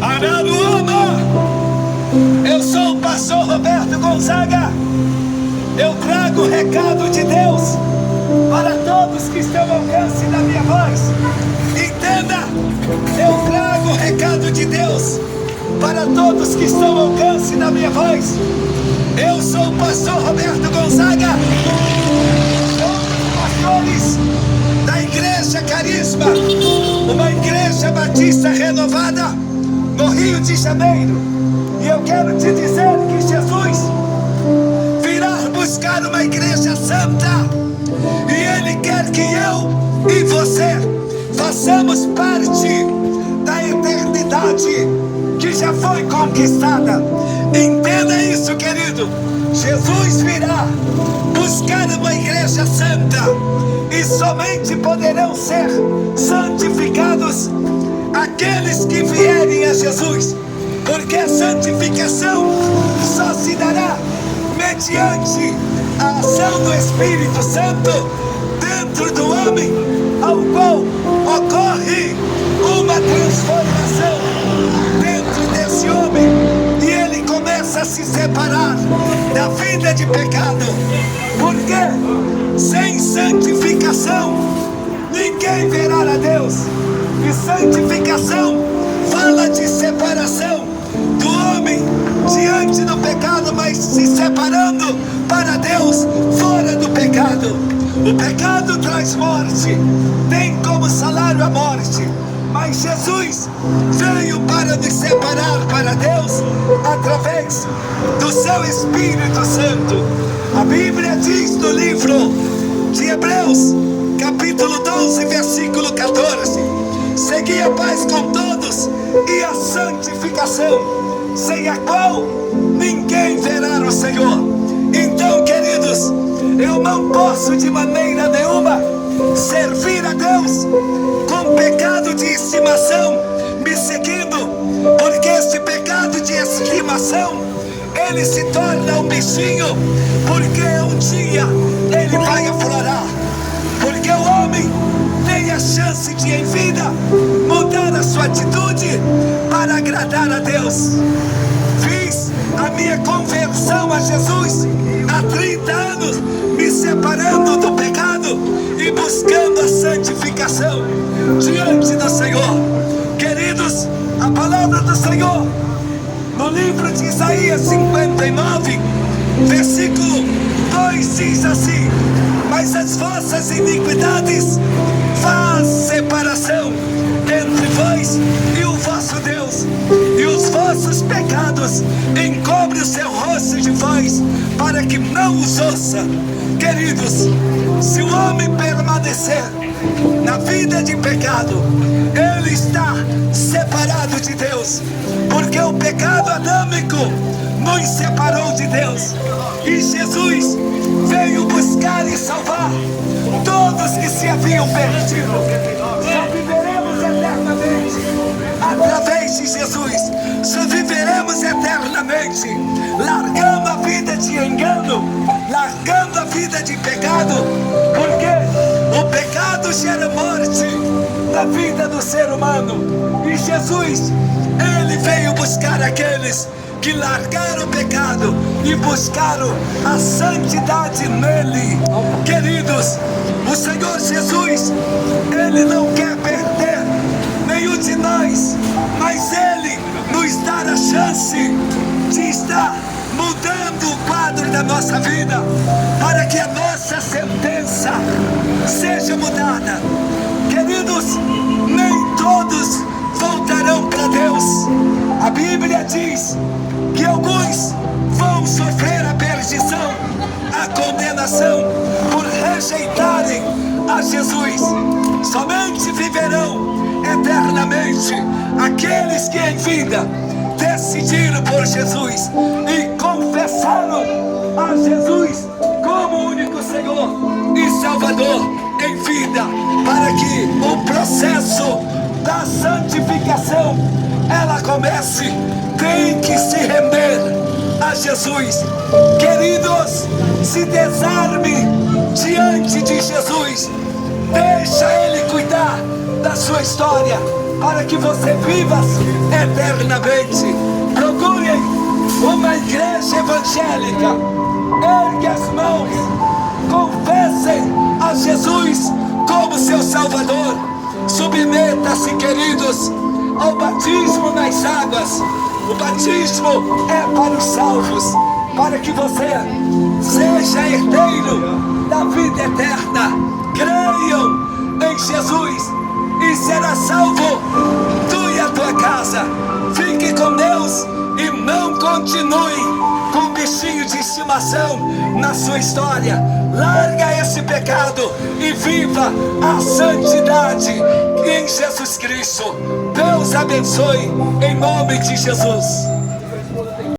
Araruama! Eu sou o pastor Roberto Gonzaga. Eu trago o recado de Deus para todos que estão ao alcance da minha voz. Entenda, eu trago o recado de Deus para todos que estão ao alcance da minha voz. Eu sou o pastor Roberto Gonzaga, um dos pastores da Igreja Carisma, uma igreja batista renovada no Rio de Janeiro. E eu quero te dizer que Jesus virá buscar uma igreja santa, e Ele quer que eu e você façamos parte da eternidade que já foi conquistada. Entenda isso, querido. Jesus virá buscar uma igreja santa, e somente poderão ser santificados aqueles que vierem a Jesus, porque a santificação só se dará mediante a ação do Espírito Santo dentro do homem, ao qual ocorre uma transformação dentro desse homem, e ele começa a se separar da vida de pecado, porque sem santificação ninguém verá a Deus. E santificação fala de separação do homem diante do pecado, mas se separando para Deus fora do pecado. O pecado traz morte, tem como salário a morte, mas Jesus veio para nos separar para Deus através do seu Espírito Santo. A Bíblia diz no livro de Hebreus, capítulo 12, versículo 14: segui a paz com todos e a santificação, sem a qual ninguém verá o Senhor. Então, queridos, eu não posso de maneira nenhuma servir a Deus com pecado de estimação me seguindo, porque esse pecado de estimação, ele se torna um bichinho, porque um dia ele vai aflorar, porque o homem tem a chance de em vida mudar a sua atitude para agradar a Deus. Fiz a minha conversão a Jesus há 30 anos, me separando do pecado e buscando a santificação diante do Senhor. Queridos, a palavra do Senhor no livro de Isaías 59, versículo 2 diz assim: mas as vossas iniquidades faz separação entre vós e o vosso Deus, e os vossos pecados encobrem o seu rosto de vós, para que não os ouça. Queridos, se o homem permanecer na vida de pecado, ele está separado de Deus, porque o pecado adâmico nos separou de Deus, e Jesus veio buscar e salvar todos que se haviam perdido. Só viveremos eternamente através de Jesus, só viveremos eternamente largando a vida de engano, largando a vida de pecado, porque o pecado gera morte na vida do ser humano, e Jesus, ele veio buscar aqueles que largaram o pecado e buscaram a santidade nele. Queridos, o Senhor Jesus, ele não quer perder nenhum de nós, mas ele nos dá a chance de estar mudando o quadro da nossa vida, para que a nossa sentença seja mudada. Queridos, nem todos voltarão para Deus. A Bíblia diz que alguns vão sofrer a perdição, a condenação, por rejeitarem a Jesus. Somente viverão eternamente aqueles que em vida decidiram por Jesus e confessaram a Jesus como único Senhor e Salvador em vida, para que o processo da santificação ela comece. Tem que se render a Jesus. Queridos, se desarme diante de Jesus, deixa Ele cuidar da sua história, para que você viva eternamente. Procurem uma igreja evangélica, ergue as mãos, confessem a Jesus como seu Salvador. Submeta-se, queridos, ao batismo nas águas. O batismo é para os salvos, para que você seja herdeiro da vida eterna. Creiam em Jesus e será salvo, tu e a tua casa. Fique com Deus e não continue com um bichinho de estimação na sua história. Larga esse pecado e viva a santidade em Jesus Cristo. Deus abençoe em nome de Jesus.